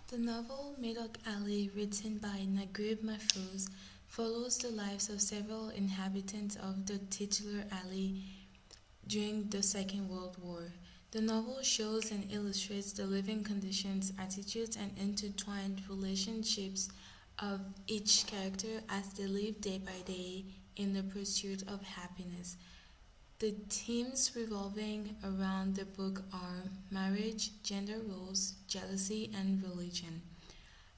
The novel Midaq Ali, written by Naguib Mahfouz, follows the lives of several inhabitants of the titular Ali during the Second World War. The novel shows and illustrates the living conditions, attitudes, and intertwined relationships of each character as they live day by day in the pursuit of happiness. The themes revolving around the book are marriage, gender roles, jealousy, and religion.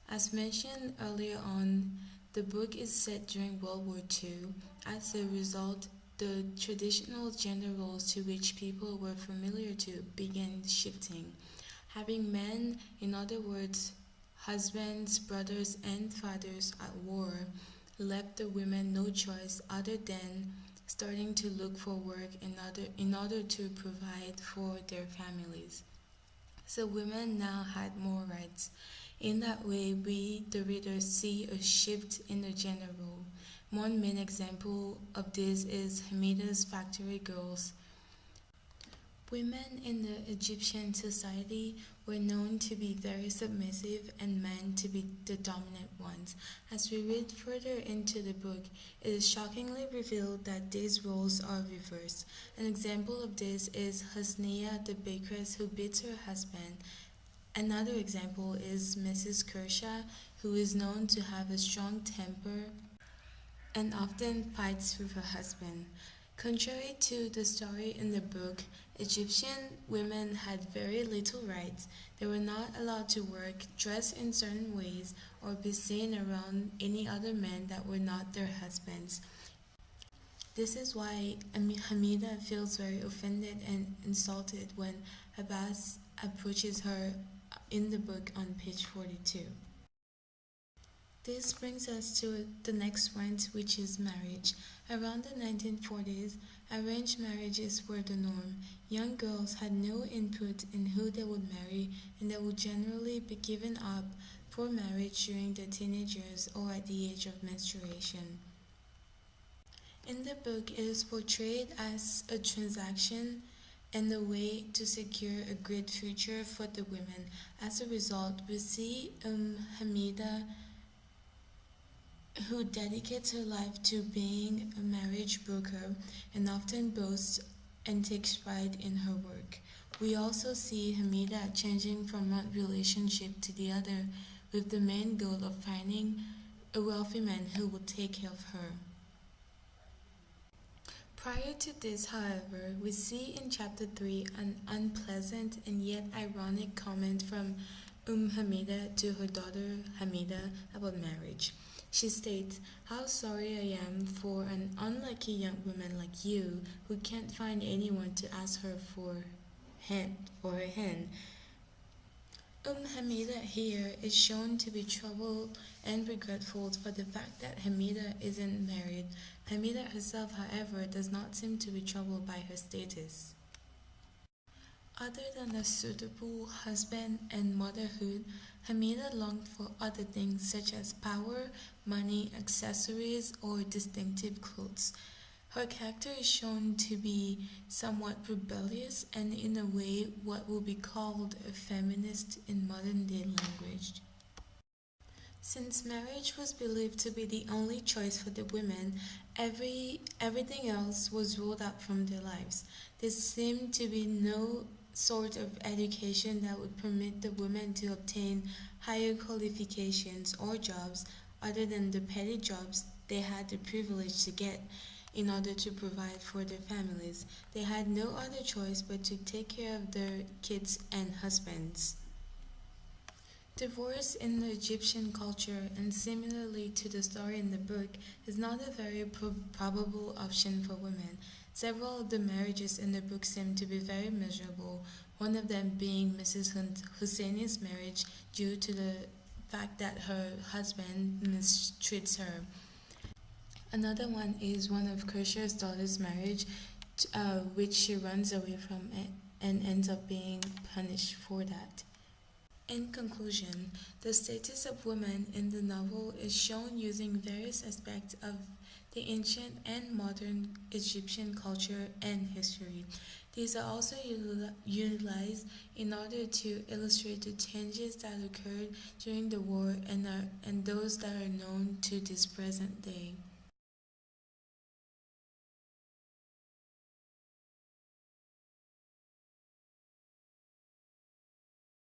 As mentioned earlier on, the book is set during World War II. As a result, the traditional gender roles to which people were familiar to began shifting. Having men, in other words, husbands, brothers, and fathers at war, left the women no choice other than starting to look for work in order to provide for their families. So women now had more rights. In that way, we, the readers, see a shift in the gender role. One main example of this is Hamida's factory girls. Women in the Egyptian society were known to be very submissive and men to be the dominant ones. As we read further into the book, it is shockingly revealed that these roles are reversed. An example of this is Husniya, the bakeress who beats her husband. Another example is Mrs. Kershaw, who is known to have a strong temper and often fights with her husband. Contrary to the story in the book, Egyptian women had very little rights. They were not allowed to work, dress in certain ways, or be seen around any other men that were not their husbands. This is why Hamida feels very offended and insulted when Abbas approaches her in the book on page 42. This brings us to the next point, which is marriage. Around the 1940s, arranged marriages were the norm. Young girls had no input in who they would marry, and they would generally be given up for marriage during their teenage years or at the age of menstruation. In the book, it is portrayed as a transaction and a way to secure a great future for the women. As a result, we see Hamida, who dedicates her life to being a marriage broker and often boasts and takes pride in her work. We also see Hamida changing from one relationship to the other with the main goal of finding a wealthy man who will take care of her. Prior to this, however, we see in chapter 3 an unpleasant and yet ironic comment from Hamida to her daughter Hamida about marriage. She states, "How sorry I am for an unlucky young woman like you who can't find anyone to ask her for her hand." Hamida here is shown to be troubled and regretful for the fact that Hamida isn't married. Hamida herself, however, does not seem to be troubled by her status. Other than a suitable husband and motherhood, Hamida longed for other things such as power, money, accessories, or distinctive clothes. Her character is shown to be somewhat rebellious and in a way what will be called a feminist in modern day language. Since marriage was believed to be the only choice for the women, everything else was ruled out from their lives. There seemed to be no sort of education that would permit the women to obtain higher qualifications or jobs other than the petty jobs they had the privilege to get in order to provide for their families. They had no other choice but to take care of their kids and husbands. Divorce in the Egyptian culture, and similarly to the story in the book, is not a very probable option for women. Several of the marriages in the book seem to be very miserable, one of them being Mrs. Husseini's marriage due to the fact that her husband mistreats her. Another one is one of Kershaw's daughter's marriage, which she runs away from and ends up being punished for that. In conclusion, the status of women in the novel is shown using various aspects of the ancient and modern Egyptian culture and history. These are also utilized in order to illustrate the changes that occurred during the war and those that are known to this present day.